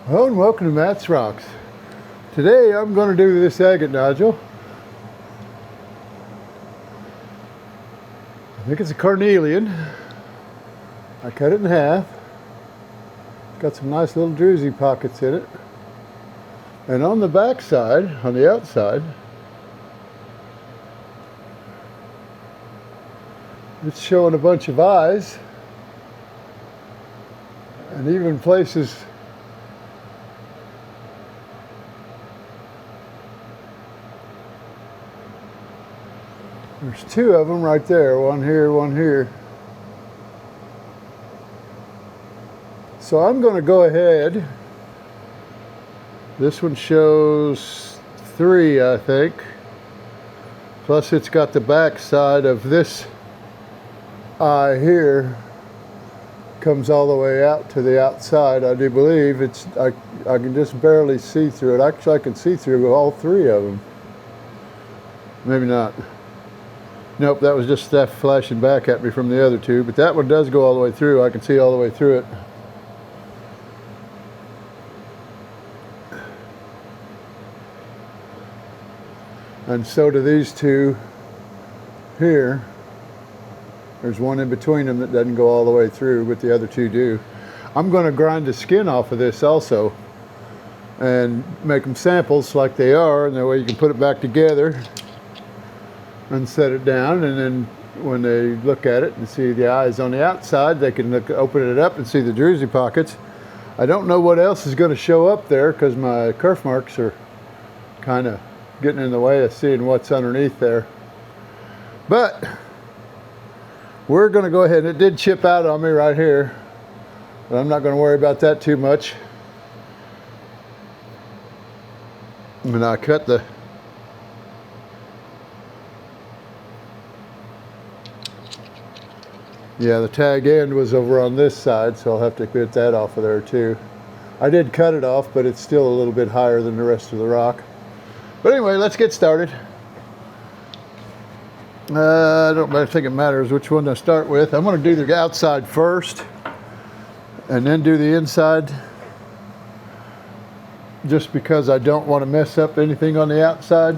Hello and welcome to Matt's Rocks. Today I'm going to do this agate nodule. I think it's a carnelian. I cut it in half. It's got some nice little druzy pockets in it. And on the back side, on the outside, it's showing a bunch of eyes and even places there's two of them right there, one here, one here. So I'm going to go ahead. This one shows 3, I think. Plus it's got the back side of this eye here. Comes all the way out to the outside, I do believe. I can just barely see through it. Actually, I can see through all 3 of them. Maybe not. Nope, that was just stuff flashing back at me from the other 2, but that one does go all the way through. I can see all the way through it. And so do these 2 here. There's one in between them that doesn't go all the way through, but the other 2 do. I'm going to grind the skin off of this also and make them samples like they are, and that way you can put it back together and set it down, and then when they look at it and see the eyes on the outside, they can open it up and see the druzy pockets. I don't know what else is going to show up there because my kerf marks are kind of getting in the way of seeing what's underneath there. But we're going to go ahead. It did chip out on me right here, but I'm not going to worry about that too much. And I cut the the tag end was over on this side, so I'll have to get that off of there too. I did cut it off, but it's still a little bit higher than the rest of the rock. But anyway, let's get started. I don't think it matters which one I start with. I'm going to do the outside first and then do the inside, just because I don't want to mess up anything on the outside.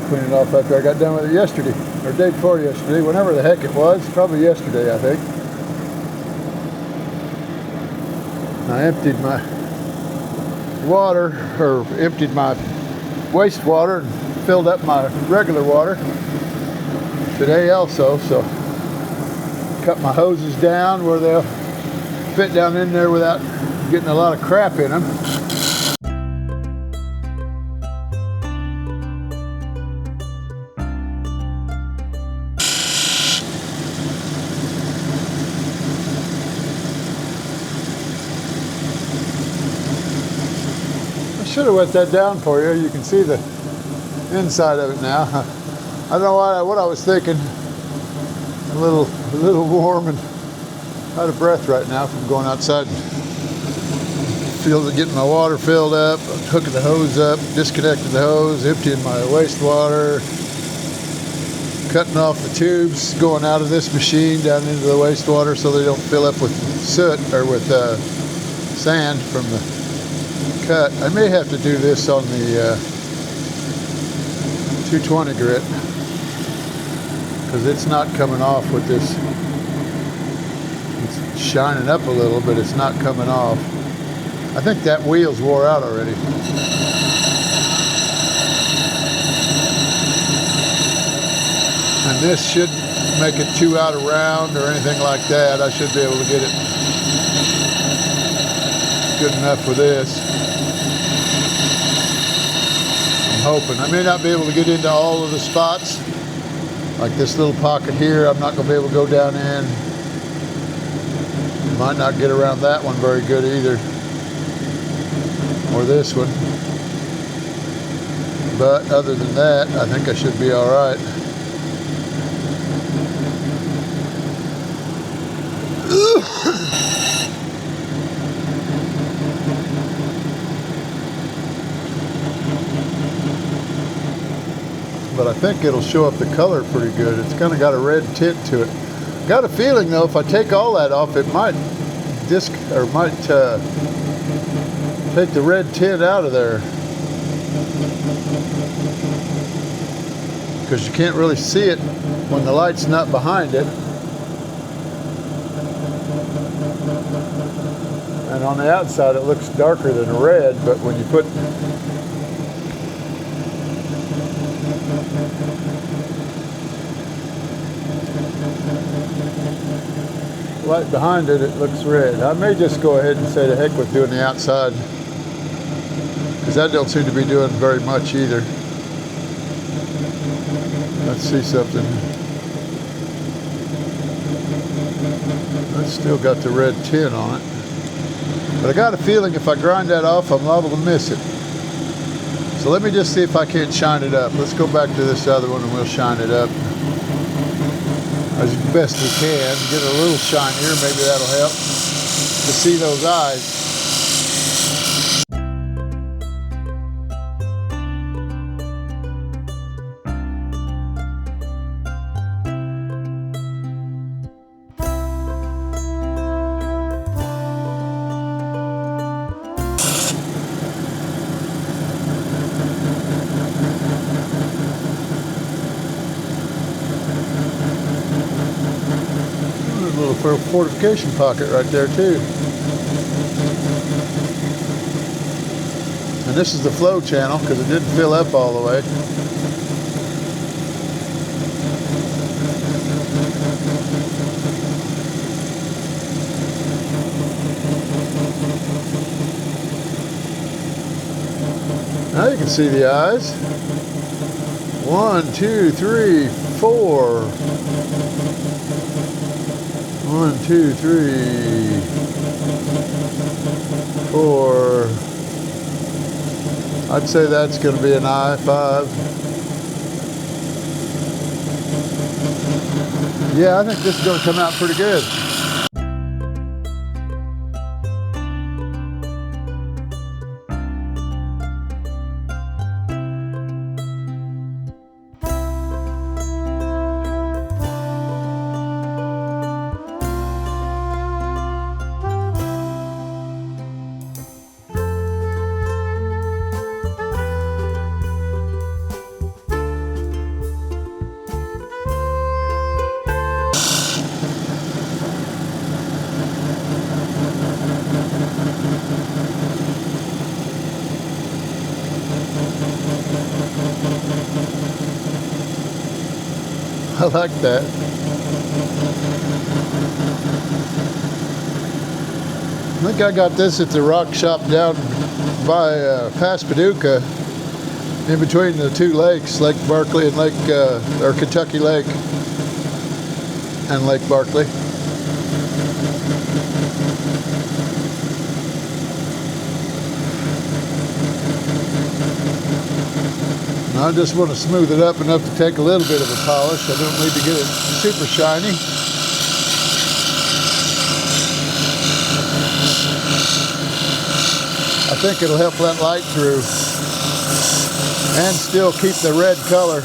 Clean it off after I got done with it yesterday, or day before yesterday, whenever the heck it was, probably yesterday, I think. I emptied my water, or emptied my wastewater and filled up my regular water today also, so cut my hoses down where they'll fit down in there without getting a lot of crap in them. I should have wet that down for you. You can see the inside of it now. I don't know what I was thinking. A little warm and out of breath right now from going outside. Getting my water filled up, hooking the hose up, disconnecting the hose, emptying my wastewater, cutting off the tubes going out of this machine down into the wastewater so they don't fill up with soot or with sand from the cut. I may have to do this on the 220 grit because it's not coming off with this. It's shining up a little, but it's not coming off. I think that wheel's wore out already. And this shouldn't make it too out of round or anything like that. I should be able to get it good enough for this. Hoping. I may not be able to get into all of the spots. Like this little pocket here, I'm not going to be able to go down in. Might not get around that one very good either. Or this one. But other than that, I think I should be all right. But I think it'll show up the color pretty good. It's kind of got a red tint to it. Got a feeling though, if I take all that off, it might take the red tint out of there, because you can't really see it when the light's not behind it. And on the outside it looks darker than red, but when you put light behind it, it looks red. I may just go ahead and say to heck with doing the outside, because that don't seem to be doing very much either. Let's see something. That's still got the red tint on it. But I got a feeling if I grind that off, I'm liable to miss it. So let me just see if I can't shine it up. Let's go back to this other one and we'll shine it up as best we can. Get it a little shinier, maybe that'll help to see those eyes. Little fortification pocket right there too. And this is the flow channel because it didn't fill up all the way. Now you can see the eyes. 1, 2, 3, 4. 1, 2, 3, 4. I'd say that's going to be an eye. 5. Yeah, I think this is going to come out pretty good. I like that. I think I got this at the rock shop down by past Paducah, in between the two lakes, Lake Barkley and or Kentucky Lake and Lake Barkley. I just want to smooth it up enough to take a little bit of a polish. I don't need to get it super shiny. I think it'll help let light through and still keep the red color.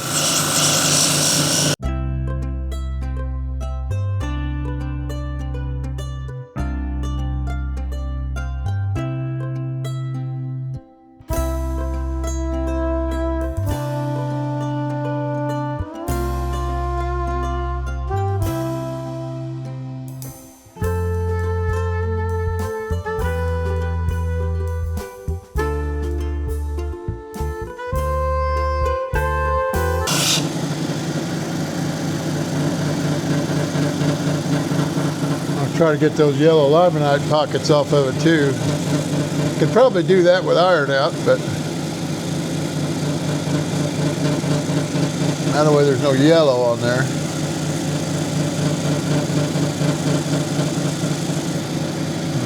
Try to get those yellow limonite pockets off of it too. Could probably do that with iron out, but that way there's no yellow on there.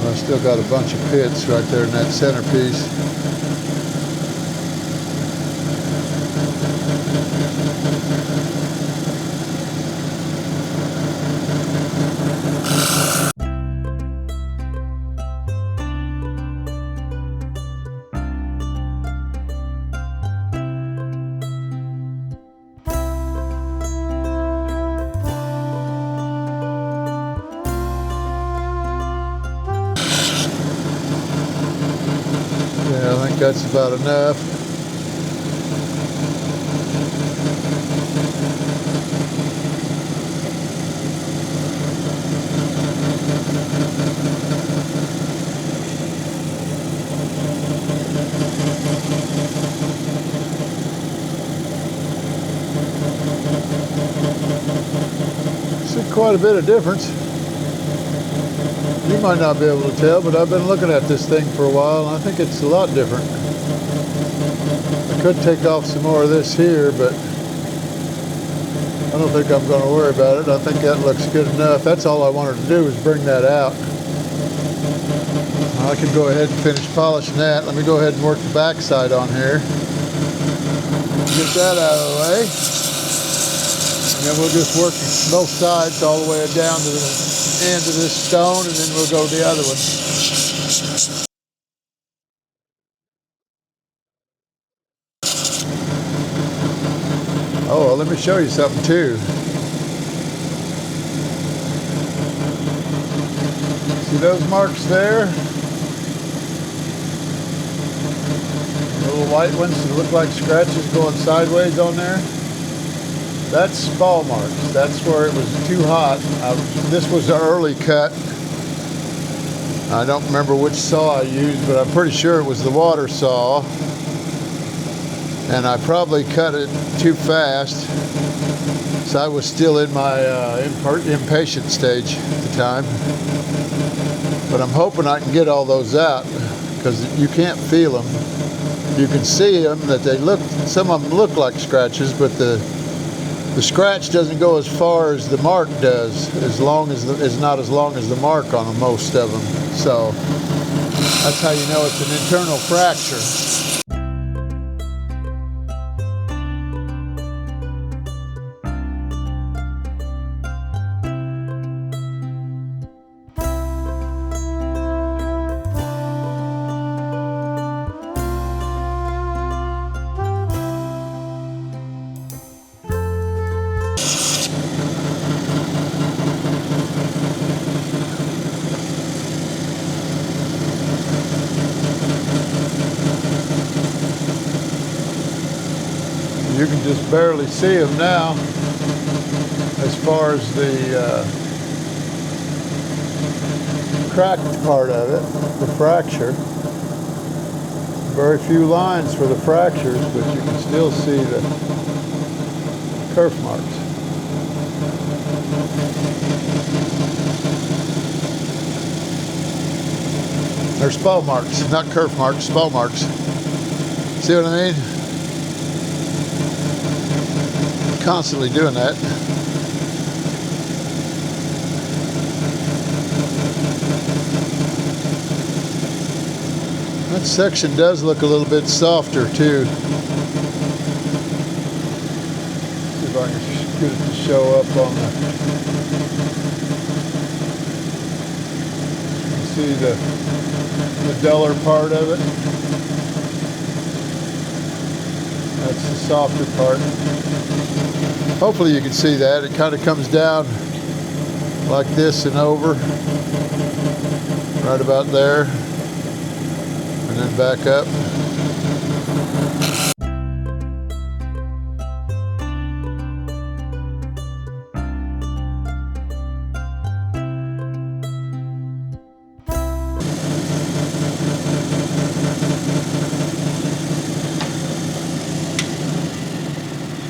I still got a bunch of pits right there in that centerpiece. think that's about enough. See quite a bit of difference. You might not be able to tell, but I've been looking at this thing for a while, and I think it's a lot different. I could take off some more of this here, but I don't think I'm going to worry about it. I think that looks good enough. That's all I wanted to do was bring that out. I can go ahead and finish polishing that. Let me go ahead and work the back side on here. Get that out of the way. And then we'll just work both sides all the way down to the end of this stone, and then we'll go to the other one. Oh, well, let me show you something too. See those marks there? Little white ones that look like scratches going sideways on there. That's spall marks. That's where it was too hot. This was the early cut. I don't remember which saw I used, but I'm pretty sure it was the water saw. And I probably cut it too fast. So I was still in my impatient stage at the time. But I'm hoping I can get all those out, because you can't feel them. You can see them, that they look, some of them look like scratches, but the scratch doesn't go as far as the mark does, as long as it's not as long as the mark on most of them. So that's how you know it's an internal fracture. You can just barely see them now as far as the cracked part of it, the fracture. Very few lines for the fractures, but you can still see the kerf marks. They're spall marks, not kerf marks, spall marks. See what I mean? Constantly doing that. That section does look a little bit softer too. See if I can get it to show up on the. You see the duller part of it. That's the softer part. Hopefully you can see that. It kind of comes down like this and over, right about there, and then back up.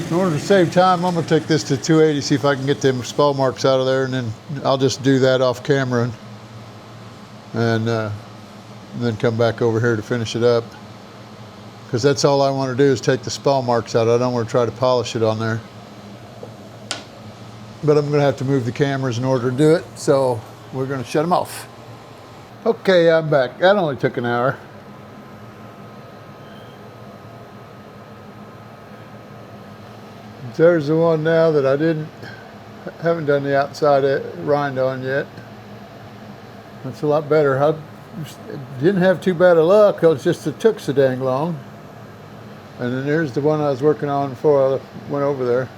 In order to save time, I'm going to take this to 280, see if I can get them spall marks out of there, and then I'll just do that off camera and then come back over here to finish it up. Because that's all I want to do is take the spall marks out. I don't want to try to polish it on there. But I'm going to have to move the cameras in order to do it, so we're going to shut them off. Okay, I'm back. That only took an hour. There's the one now that I haven't done the outside rind on yet. That's a lot better. I didn't have too bad of luck. It took so dang long. And then there's the one I was working on before I went over there.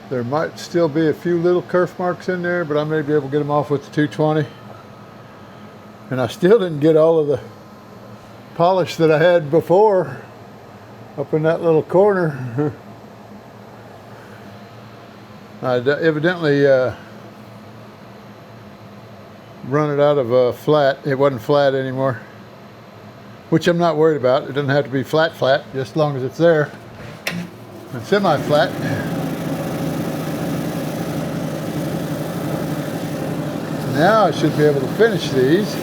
There might still be a few little kerf marks in there, but I may be able to get them off with the 220. And I still didn't get all of the polish that I had before up in that little corner. I evidently run it out of flat. It wasn't flat anymore, which I'm not worried about. It doesn't have to be flat, just as long as it's there. And semi-flat. Now I should be able to finish these.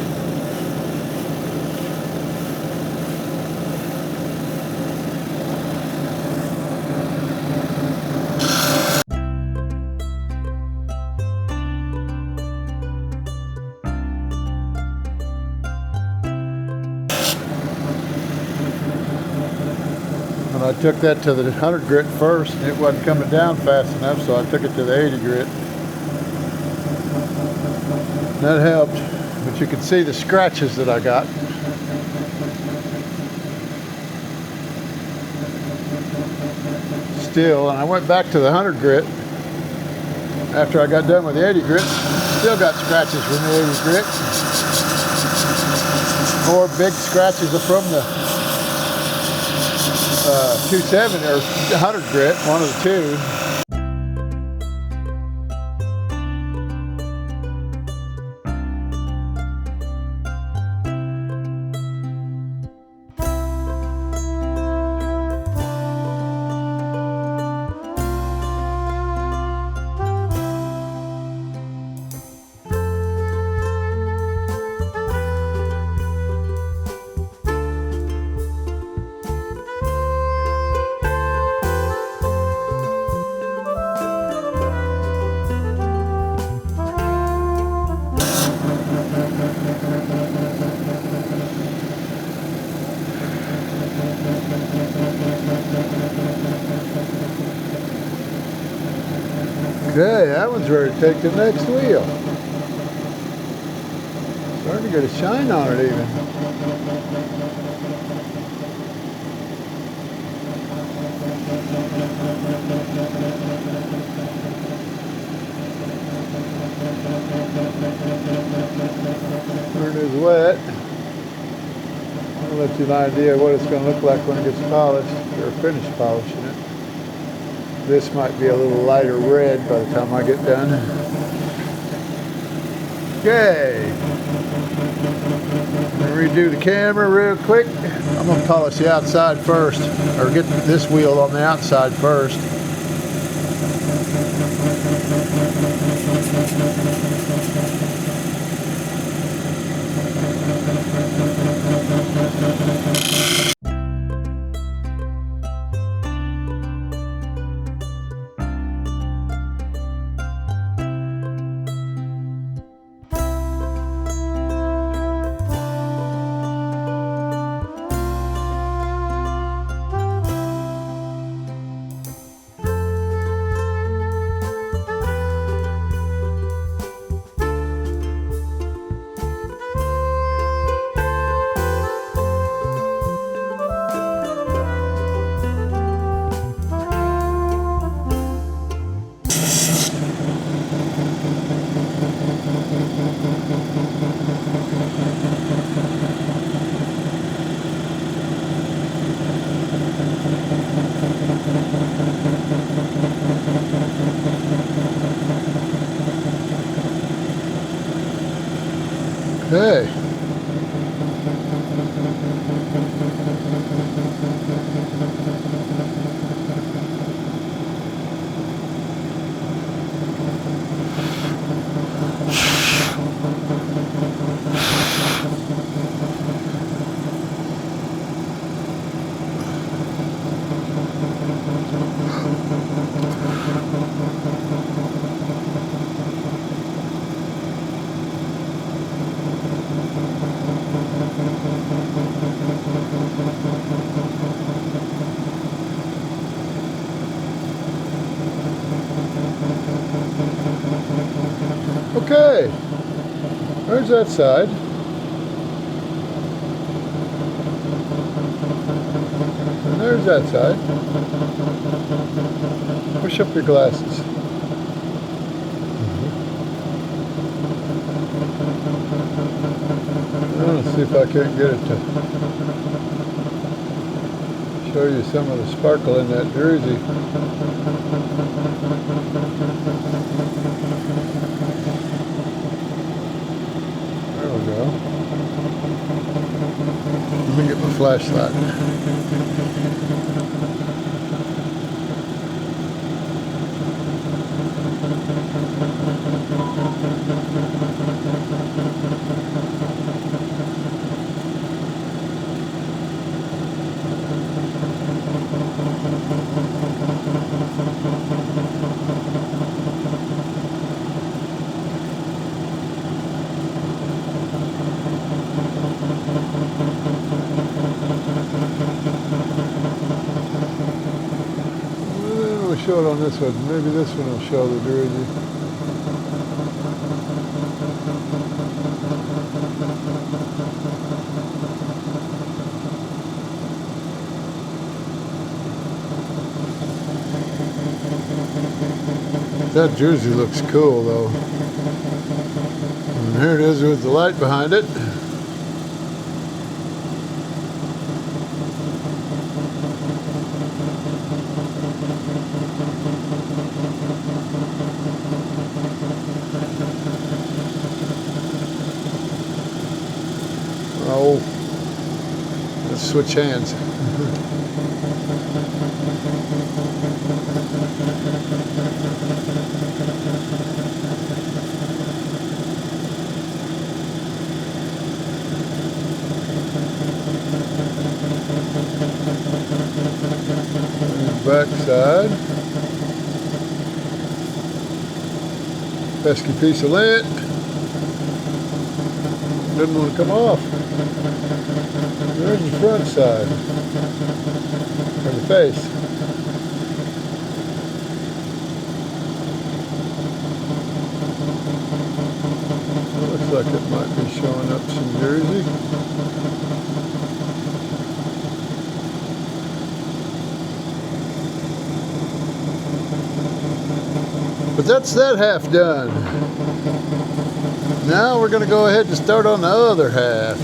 And I took that to the 100 grit first, and it wasn't coming down fast enough, so I took it to the 80 grit. And that helped, but you can see the scratches that I got. Still, and I went back to the 100 grit after I got done with the 80 grit. Still got scratches from the 80 grit. More big scratches are from the 270 or 100 grit, one of the two. Okay, that one's ready to take the next wheel. Starting to get a shine on it even. When it is wet, I'll let you an idea of what it's going to look like when it gets polished, or finished polishing it. This might be a little lighter red by the time I get done. Okay. I'm going to redo the camera real quick. I'm going to polish the outside first, or get this wheel on the outside first. Okay. Okay, there's that side. And there's that side. Push up your glasses. Let's see if I can't get it to Show you some of the sparkle in that druzy. There we go. Let me get my flashlight. We'll show it on this one. Maybe this one will show the druzy. That druzy looks cool though. And here it is with the light behind it. Oh, let's switch hands. Back side. Pesky piece of lint. Didn't want to come off. There's the front side. Or the face. Looks like it might be showing up some druzy. But that's that half done. Now we're going to go ahead and start on the other half.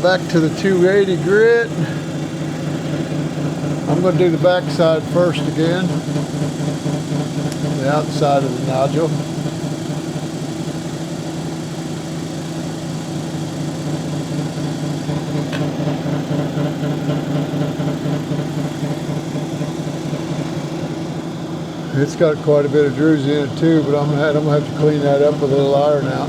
Back to the 280 grit. I'm going to do the back side first again. The outside of the nodule. It's got quite a bit of druzy in it too, but I'm gonna have to clean that up with a little iron out.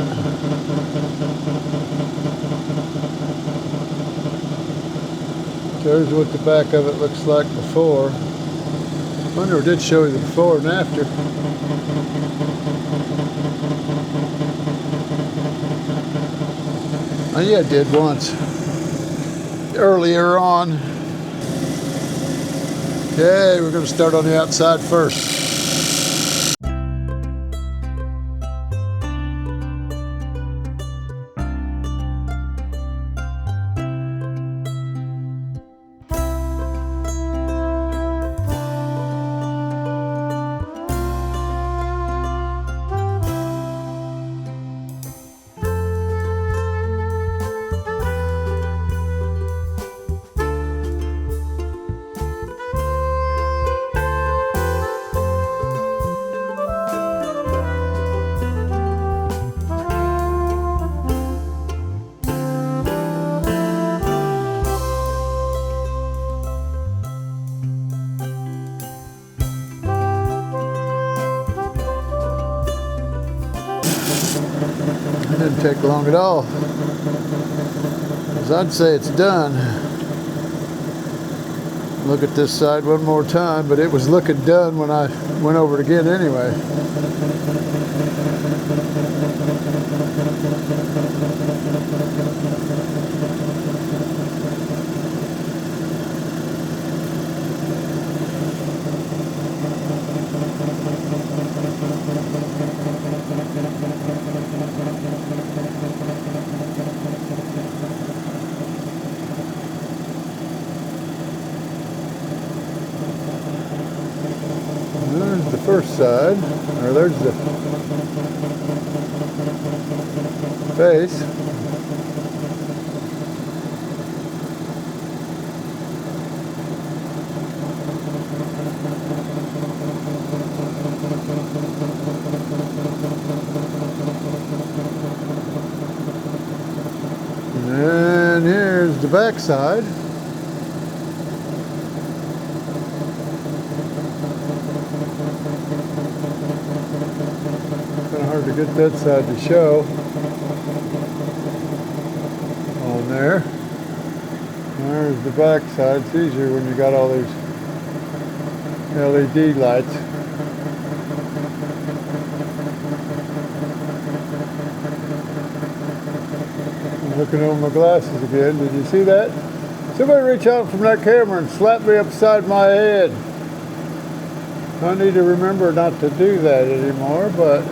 There's what the back of it looks like before. I wonder if it did show you the before and after. Oh yeah, it did once. Earlier on. Okay, we're going to start on the outside first. It didn't take long at all. As I'd say it's done. Look at this side one more time, but it was looking done when I went over it again anyway. There's the first side, or there's the face. the back side. Kind of hard to get that side to show on there. There's the back side. It's easier when you got all these LED lights. I'm looking over my glasses again. Did you see that? Somebody reach out from that camera and slap me upside my head. I need to remember not to do that anymore, but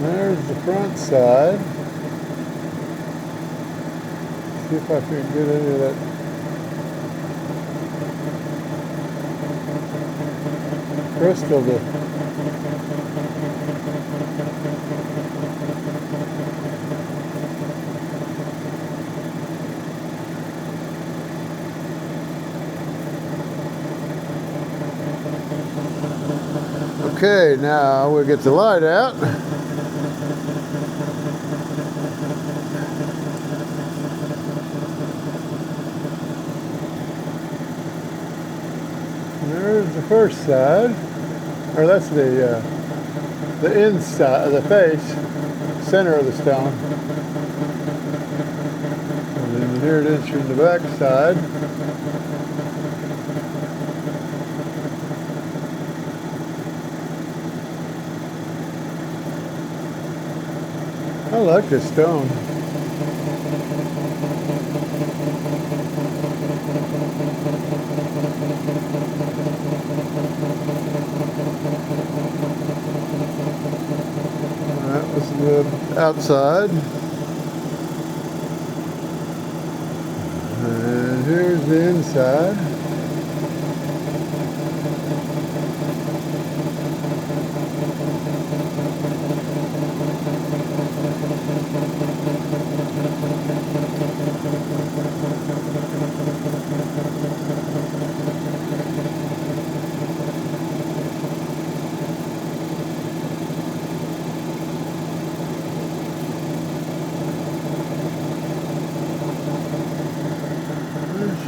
there's the front side. See if I can get any of that. Crystal to okay, now we'll get the light out. There's the first side, or that's the inside, the face, center of the stone. And then here it is from the back side. I like this stone. That was the outside. And here's the inside.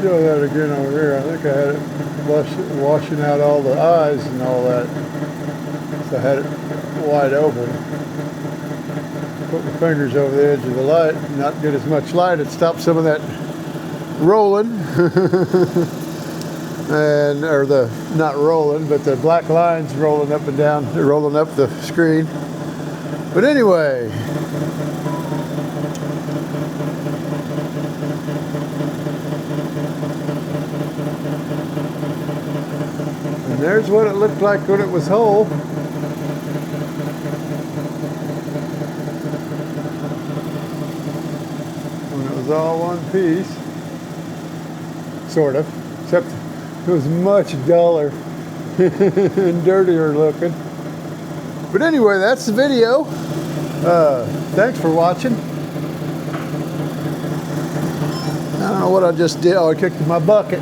Show that again over here. I think I had it washing out all the eyes and all that. So I had it wide open. Put my fingers over the edge of the light, not get as much light. It stopped some of that rolling. And, or the, not rolling, but the black lines rolling up and down, rolling up the screen. But anyway. And there's what it looked like when it was whole. When it was all one piece. Sort of. Except it was much duller and dirtier looking. But anyway, that's the video. Thanks for watching. I don't know what I just did. Oh, I kicked my bucket.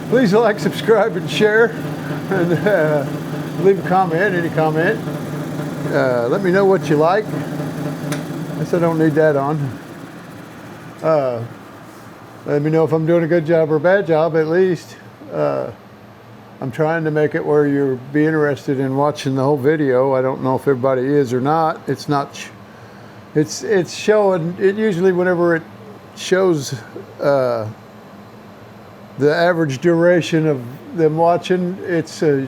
Please like, subscribe, and share. And leave a comment, any comment. Let me know what you like. I guess I don't need that on. Let me know if I'm doing a good job or a bad job, at least. I'm trying to make it where you'll be interested in watching the whole video. I don't know if everybody is or not. It's not. It's showing. It usually, whenever it shows the average duration of them watching, it's an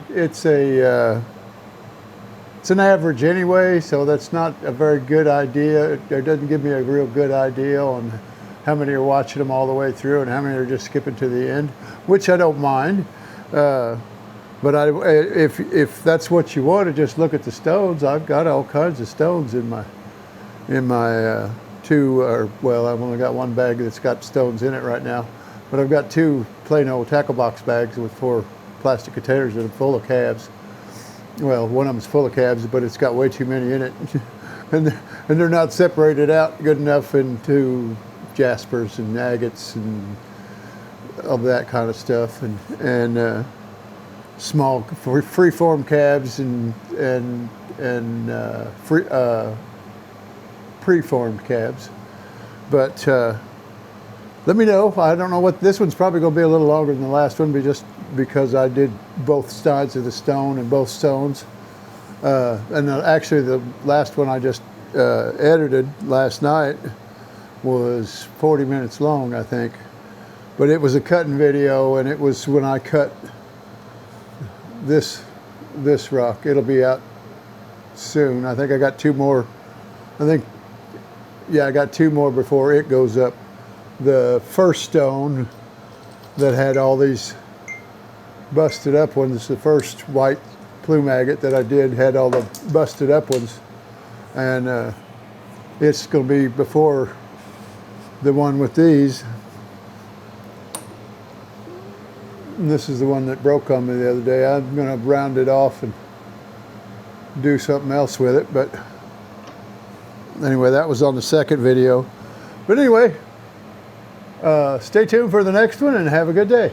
average anyway, so that's not a very good idea. It doesn't give me a real good idea on how many are watching them all the way through and how many are just skipping to the end, which I don't mind. But if that's what you want to just look at the stones, I've got all kinds of stones in my well, I've only got one bag that's got stones in it right now, but I've got two plain old tackle box bags with 4 plastic containers that are full of calves. Well, one of them's full of calves, but it's got way too many in it. and they're not separated out good enough into jaspers and agates and of that kind of stuff. And small free-form calves and preformed calves. But let me know. I don't know what this one's probably going to be a little longer than the last one, just because I did both sides of the stone and both stones. And actually, the last one I just edited last night was 40 minutes long, I think. But it was a cutting video, and it was when I cut this rock. It'll be out soon. I think I got 2 more. I got 2 more before it goes up. The first stone that had all these busted up ones, the first white plume agate that I did had all the busted up ones, and it's going to be before the one with these. And this is the one that broke on me the other day. I'm going to round it off and do something else with it, but anyway, that was on the second video. But anyway, stay tuned for the next one and have a good day.